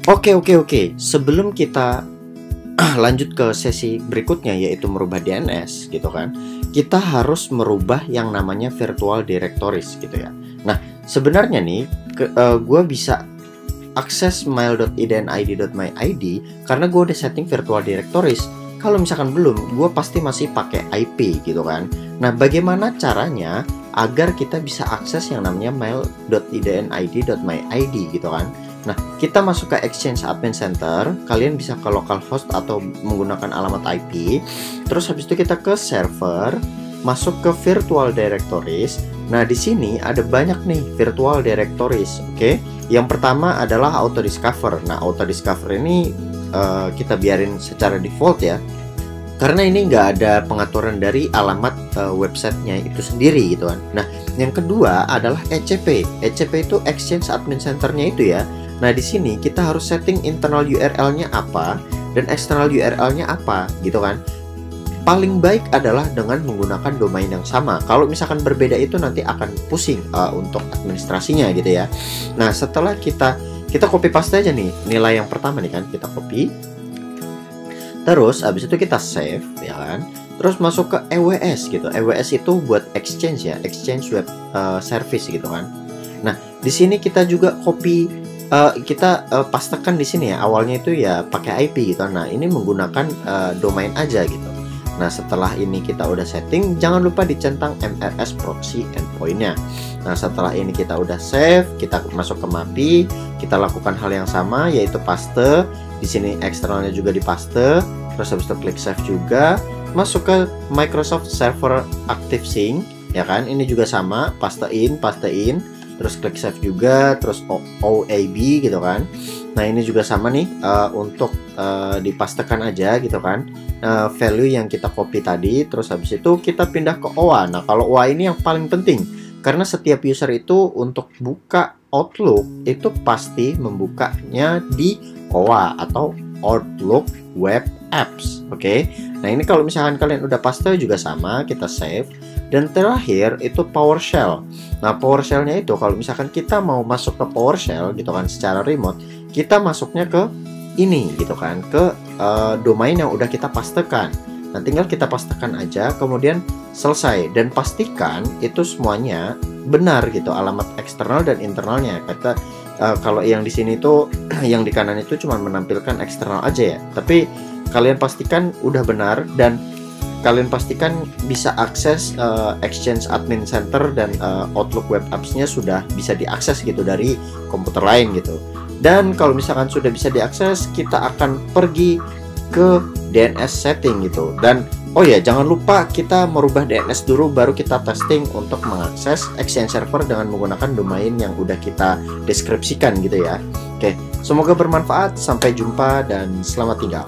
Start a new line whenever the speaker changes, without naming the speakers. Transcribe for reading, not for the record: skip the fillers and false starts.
Oke. Sebelum kita lanjut ke sesi berikutnya, yaitu merubah DNS gitu kan, kita harus merubah yang namanya virtual directories gitu ya. Nah, sebenarnya nih gue bisa akses mail.id.my.id karena gue udah setting virtual directories. Kalau misalkan belum, gue pasti masih pakai IP gitu kan. Nah, bagaimana caranya agar kita bisa akses yang namanya mail.idnid.myid gitu kan? Nah, kita masuk ke Exchange Admin Center, kalian bisa ke localhost atau menggunakan alamat IP. Terus habis itu kita ke server, masuk ke virtual directories. Nah, di sini ada banyak nih virtual directories, oke? Yang pertama adalah auto discover. Nah, auto discover ini kita biarin secara default ya, karena ini nggak ada pengaturan dari alamat websitenya itu sendiri gitu kan. Nah, yang kedua adalah ECP. ECP itu Exchange Admin Center-nya itu ya. Nah, di sini kita harus setting internal URL-nya apa dan external URL-nya apa gitu kan. Paling baik adalah dengan menggunakan domain yang sama. Kalau misalkan berbeda itu nanti akan pusing untuk administrasinya gitu ya. Nah, setelah kita copy paste aja nih nilai yang pertama nih kan, kita copy. Terus habis itu kita save ya kan. Terus masuk ke EWS gitu. EWS itu buat exchange ya, Exchange Web Service gitu kan. Nah, di sini kita juga copy, kita pastekan di sini ya. Awalnya itu ya pakai IP gitu. Nah, ini menggunakan domain aja gitu. Nah, setelah ini kita udah setting, jangan lupa dicentang MRS proxy endpoint-nya. Nah, setelah ini kita udah save, kita masuk ke MAPI, kita lakukan hal yang sama yaitu paste. Di sini eksternalnya juga dipaste. Terus habis itu klik save juga, masuk ke Microsoft Server Active Sync ya kan. Ini juga sama, pastein, terus klik save juga, terus OAB gitu kan. Nah, ini juga sama nih, untuk dipastekan aja gitu kan, value yang kita copy tadi. Terus habis itu kita pindah ke OA. Nah, kalau OA ini yang paling penting, karena setiap user itu untuk buka Outlook itu pasti membukanya di OA atau Outlook Web Apps, oke? Nah, ini kalau misalkan kalian udah paste juga sama, kita save. Dan terakhir itu PowerShell. Nah, PowerShell-nya itu kalau misalkan kita mau masuk ke PowerShell gitu kan secara remote, kita masuknya ke ini gitu kan, ke domain yang udah kita pastekan. Nah, tinggal kita pastekan aja, kemudian selesai. Dan pastikan itu semuanya benar gitu, alamat eksternal dan internalnya. Kata kalau yang di sini itu yang di kanan itu cuma menampilkan eksternal aja ya, tapi kalian pastikan udah benar dan kalian pastikan bisa akses Exchange Admin Center dan Outlook Web Apps-nya sudah bisa diakses gitu dari komputer lain gitu. Dan kalau misalkan sudah bisa diakses, kita akan pergi ke DNS setting gitu. Dan oh ya, jangan lupa kita merubah DNS dulu baru kita testing untuk mengakses Exchange Server dengan menggunakan domain yang udah kita deskripsikan gitu ya. Oke, semoga bermanfaat. Sampai jumpa dan selamat tinggal.